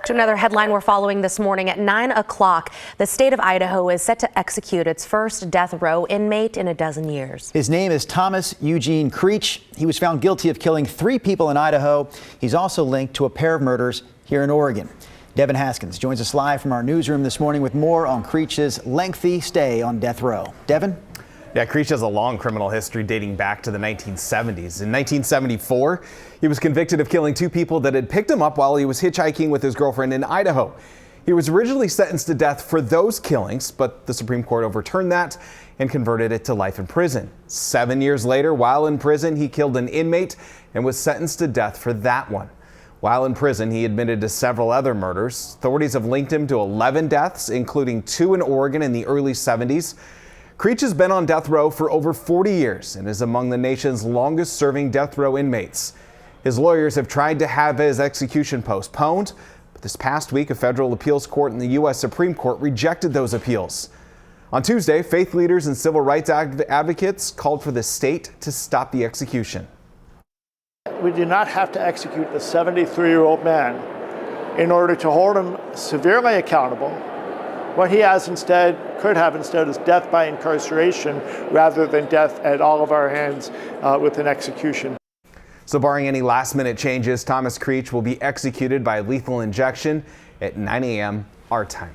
To another headline we're following this morning at 9 o'clock. The state of Idaho is set to execute its first death row inmate in a dozen years. His name is Thomas Eugene Creech. He was found guilty of killing 3 people in Idaho. He's also linked to a pair of murders here in Oregon. Devin Haskins joins us live from our newsroom this morning with more on Creech's lengthy stay on death row. Devin? Yeah, Creech has a long criminal history dating back to the 1970s. In 1974, he was convicted of killing 2 people that had picked him up while he was hitchhiking with his girlfriend in Idaho. He was originally sentenced to death for those killings, but the Supreme Court overturned that and converted it to life in prison. 7 years later, while in prison, he killed an inmate and was sentenced to death for that one. While in prison, he admitted to several other murders. Authorities have linked him to 11 deaths, including 2 in Oregon in the early 70s. Creech has been on death row for over 40 years and is among the nation's longest-serving death row inmates. His lawyers have tried to have his execution postponed, but this past week, a federal appeals court in the U.S. Supreme Court rejected those appeals. On Tuesday, faith leaders and civil rights advocates called for the state to stop the execution. We do not have to execute the 73-year-old man in order to hold him severely accountable. What he could have instead is death by incarceration rather than death at all of our hands with an execution. So barring any last-minute changes, Thomas Creech will be executed by lethal injection at 9 a.m. our time.